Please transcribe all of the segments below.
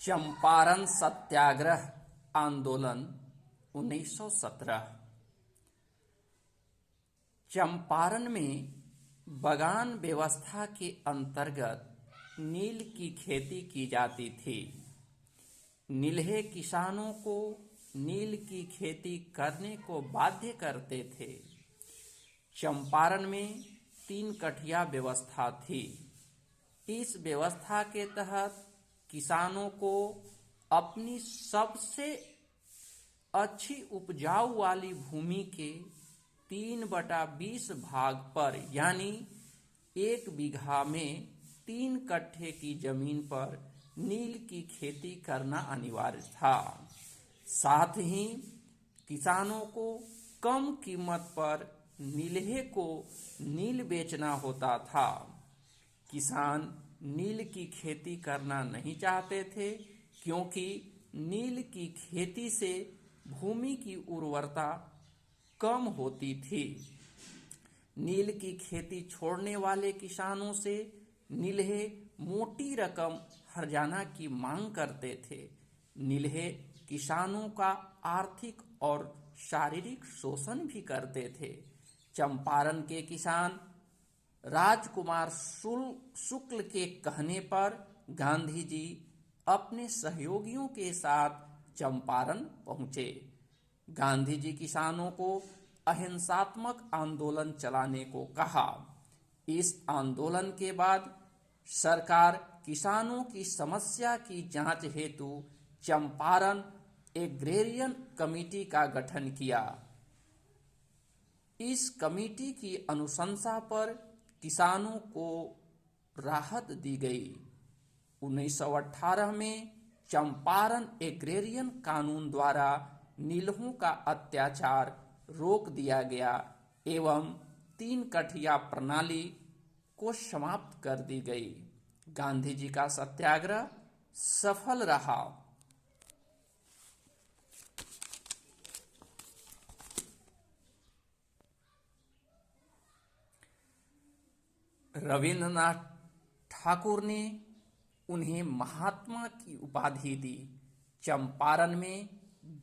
चंपारण सत्याग्रह आंदोलन 1917। चंपारण में बगान व्यवस्था के अंतर्गत नील की खेती की जाती थी। नील्हे किसानों को नील की खेती करने को बाध्य करते थे। चंपारण में 3 कठिया व्यवस्था थी। इस व्यवस्था के तहत किसानों को अपनी सबसे अच्छी उपजाऊ वाली भूमि के 3/20 भाग पर यानी 1 बीघा में 3 कट्ठे की जमीन पर नील की खेती करना अनिवार्य था। साथ ही किसानों को कम कीमत पर नील्हे को नील बेचना होता था। किसान नील की खेती करना नहीं चाहते थे क्योंकि नील की खेती से भूमि की उर्वरता कम होती थी। नील की खेती छोड़ने वाले किसानों से नील्हे मोटी रकम हर्जाना की मांग करते थे। नील्हे किसानों का आर्थिक और शारीरिक शोषण भी करते थे। चंपारण के किसान राजकुमार शुक्ल के कहने पर गांधी जी अपने सहयोगियों के साथ चंपारण पहुंचे। गांधी जी किसानों को अहिंसात्मक आंदोलन चलाने को कहा। इस आंदोलन के बाद सरकार किसानों की समस्या की जांच हेतु चंपारण एग्रेरियन कमेटी का गठन किया। इस कमेटी की अनुशंसा पर किसानों को राहत दी गई। 1918 में चंपारण एग्रेरियन कानून द्वारा नील्हों का अत्याचार रोक दिया गया एवं 3 कठिया प्रणाली को समाप्त कर दी गई। गांधी जी का सत्याग्रह सफल रहा। रविंद्रनाथ ठाकुर ने उन्हें महात्मा की उपाधि दी। चंपारण में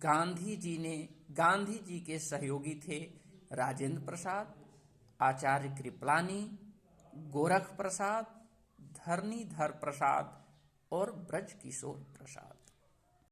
गांधी जी के सहयोगी थे राजेंद्र प्रसाद, आचार्य कृपलानी, गोरख प्रसाद, धरणीधर प्रसाद और ब्रजकिशोर प्रसाद।